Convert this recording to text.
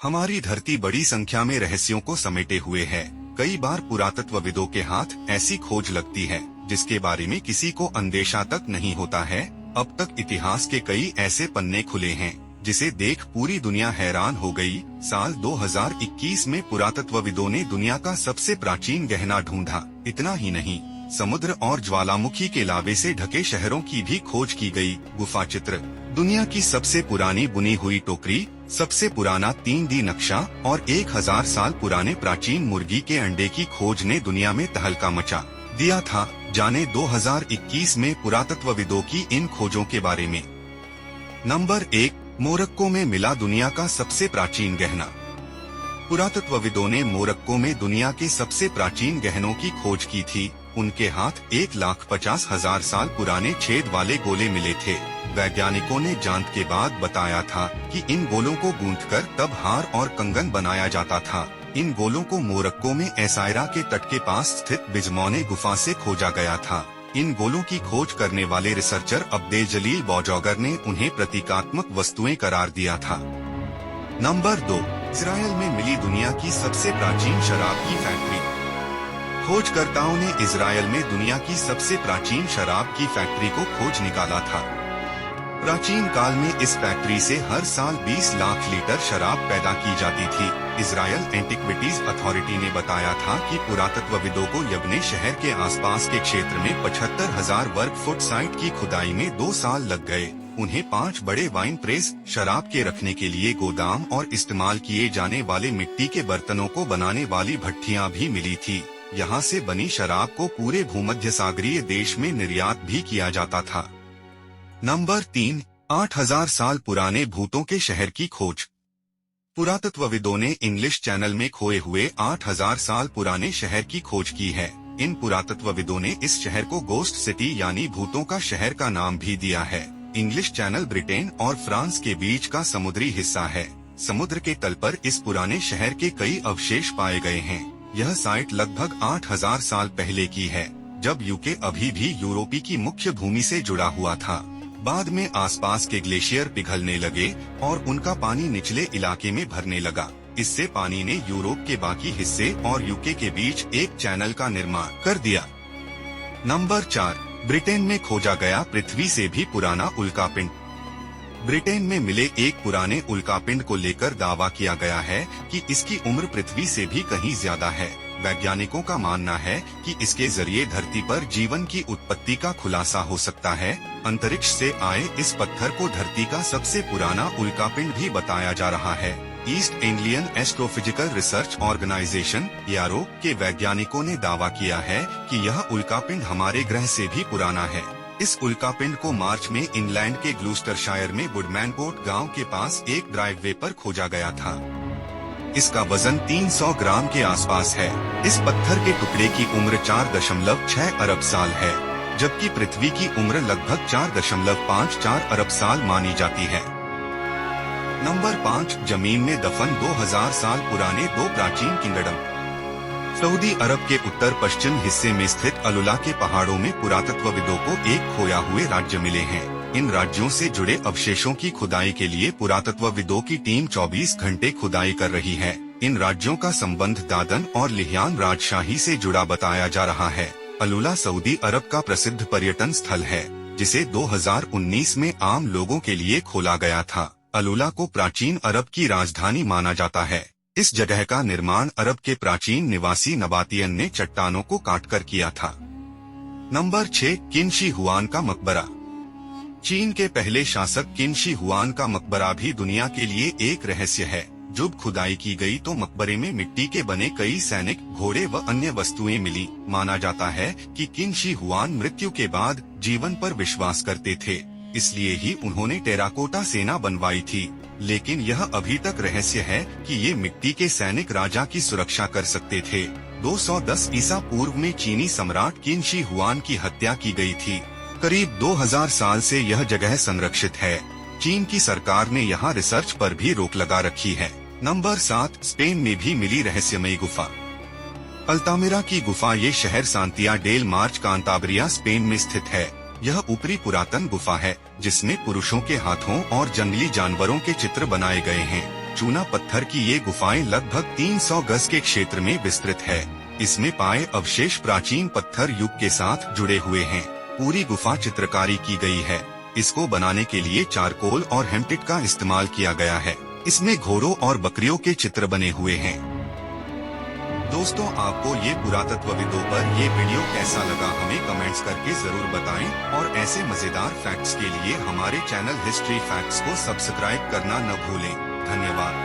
हमारी धरती बड़ी संख्या में रहस्यों को समेटे हुए है। कई बार पुरातत्वविदों के हाथ ऐसी खोज लगती है जिसके बारे में किसी को अंदेशा तक नहीं होता है। अब तक इतिहास के कई ऐसे पन्ने खुले हैं जिसे देख पूरी दुनिया हैरान हो गई। साल 2021 में पुरातत्वविदों ने दुनिया का सबसे प्राचीन गहना ढूंढा। इतना ही नहीं, समुद्र और ज्वालामुखी के लावे से ढके शहरों की भी खोज की गई। गुफा चित्र, दुनिया की सबसे पुरानी बुनी हुई टोकरी, सबसे पुराना 3D नक्शा और 1000 साल पुराने प्राचीन मुर्गी के अंडे की खोज ने दुनिया में तहलका मचा दिया था। जाने 2021 में पुरातत्वविदों की इन खोजों के बारे में। नंबर 1, मोरक्को में मिला दुनिया का सबसे प्राचीन गहना। पुरातत्वविदों ने मोरक्को में दुनिया के सबसे प्राचीन गहनों की खोज की थी। उनके हाथ 1,50,000 साल पुराने छेद वाले गोले मिले थे। वैज्ञानिकों ने जांच के बाद बताया था कि इन गोलों को गूंथकर तब हार और कंगन बनाया जाता था। इन गोलों को मोरक्को में एसायरा के तट के पास स्थित बिजमौने गुफा से खोजा गया था। इन गोलों की खोज करने वाले रिसर्चर अब्देल जलील बौजौगर ने उन्हें प्रतीकात्मक वस्तुएं करार दिया था। नंबर 2, इजराइल में मिली दुनिया की सबसे प्राचीन शराब की फैक्ट्री। खोजकर्ताओं ने इजराइल में दुनिया की सबसे प्राचीन शराब की फैक्ट्री को खोज निकाला था। प्राचीन काल में इस फैक्ट्री से हर साल 20 लाख लीटर शराब पैदा की जाती थी। इजराइल एंटिक्विटीज अथॉरिटी ने बताया था कि पुरातत्वविदों को यब्ने शहर के आसपास के क्षेत्र में 75,000 वर्ग फुट साइट की खुदाई में 2 साल लग गए। उन्हें 5 बड़े वाइन प्रेस, शराब के रखने के लिए गोदाम और इस्तेमाल किए जाने वाले मिट्टी के बर्तनों को बनाने वाली भट्टियां भी मिली थी। यहाँ से बनी शराब को पूरे भूमध्य सागरीय देश में निर्यात भी किया जाता था। नंबर 3, 8,000 साल पुराने भूतों के शहर की खोज। पुरातत्वविदों ने इंग्लिश चैनल में खोए हुए 8,000 साल पुराने शहर की खोज की है। इन पुरातत्वविदों ने इस शहर को गोस्ट सिटी यानी भूतों का शहर का नाम भी दिया है। इंग्लिश चैनल ब्रिटेन और फ्रांस के बीच का समुद्री हिस्सा है। समुद्र के तल पर इस पुराने शहर के कई अवशेष पाए गए हैं। यह साइट लगभग 8,000 साल पहले की है, जब यूके अभी भी यूरोपी की मुख्य भूमि से जुड़ा हुआ था। बाद में आसपास के ग्लेशियर पिघलने लगे और उनका पानी निचले इलाके में भरने लगा। इससे पानी ने यूरोप के बाकी हिस्से और यूके के बीच एक चैनल का निर्माण कर दिया। नंबर 4, ब्रिटेन में खोजा गया पृथ्वी से भी पुराना उल्कापिंड। ब्रिटेन में मिले एक पुराने उल्कापिंड को लेकर दावा किया गया है कि इसकी उम्र पृथ्वी से भी कहीं ज्यादा है। वैज्ञानिकों का मानना है कि इसके जरिए धरती पर जीवन की उत्पत्ति का खुलासा हो सकता है। अंतरिक्ष से आए इस पत्थर को धरती का सबसे पुराना उल्कापिंड भी बताया जा रहा है। East Anglian astrophysical research organization (ERO) के वैज्ञानिकों ने दावा किया है कि यह उल्कापिंड हमारे ग्रह से भी पुराना है। इस उल्कापिंड को मार्च में इंग्लैंड के ग्लूस्टरशायर में वुडमैनकोट गांव के पास एक ड्राइववे पर खोजा गया था। इसका वजन 300 ग्राम के आसपास है। इस पत्थर के टुकड़े की उम्र 4.6 अरब साल है, जबकि पृथ्वी की उम्र लगभग 4.54 अरब साल मानी जाती है। नंबर 5, जमीन में दफन 2000 साल पुराने 2 प्राचीन किंगडम। सऊदी अरब के उत्तर पश्चिम हिस्से में स्थित अलुला के पहाड़ों में पुरातत्वविदों को एक खोया हुए राज्य मिले हैं। इन राज्यों से जुड़े अवशेषों की खुदाई के लिए पुरातत्वविदों की टीम 24 घंटे खुदाई कर रही है। इन राज्यों का संबंध दादन और लिहियान राजशाही से जुड़ा बताया जा रहा है। अलुला सऊदी अरब का प्रसिद्ध पर्यटन स्थल है, जिसे 2019 में आम लोगों के लिए खोला गया था। अलुला को प्राचीन अरब की राजधानी माना जाता है। इस जगह का निर्माण अरब के प्राचीन निवासी नबातियन ने चट्टानों को काटकर किया था। नंबर 6, किन शी हुआन का मकबरा। चीन के पहले शासक किन शी हुआन का मकबरा भी दुनिया के लिए एक रहस्य है। जब खुदाई की गई तो मकबरे में मिट्टी के बने कई सैनिक, घोड़े व अन्य वस्तुएं मिली। माना जाता है कि किन शी हुआन मृत्यु के बाद जीवन पर विश्वास करते थे, इसलिए ही उन्होंने टेराकोटा सेना बनवाई थी। लेकिन यह अभी तक रहस्य है कि ये मिट्टी के सैनिक राजा की सुरक्षा कर सकते थे। 210 ईसा पूर्व में चीनी सम्राट किन शी हुआन की हत्या की गई थी। करीब 2000 साल से यह जगह संरक्षित है। चीन की सरकार ने यहाँ रिसर्च पर भी रोक लगा रखी है। नंबर 7, स्पेन में भी मिली रहस्यमयी गुफा। अल्तामिरा की गुफा ये शहर सांतिया डेल मार्च कांताब्रिया स्पेन में स्थित है। यह ऊपरी पुरातन गुफा है जिसमें पुरुषों के हाथों और जंगली जानवरों के चित्र बनाए गए हैं। चूना पत्थर की ये गुफाएं लगभग 300 गज के क्षेत्र में विस्तृत है। इसमें पाए अवशेष प्राचीन पत्थर युग के साथ जुड़े हुए हैं। पूरी गुफा चित्रकारी की गई है। इसको बनाने के लिए चारकोल और हेमटिट का इस्तेमाल किया गया है। इसमें घोड़ों और बकरियों के चित्र बने हुए हैं। दोस्तों, आपको ये पुरातत्वविदों पर ये वीडियो कैसा लगा हमें कमेंट्स करके जरूर बताएं और ऐसे मजेदार फैक्ट्स के लिए हमारे चैनल हिस्ट्री फैक्ट्स को सब्सक्राइब करना न भूलें। धन्यवाद।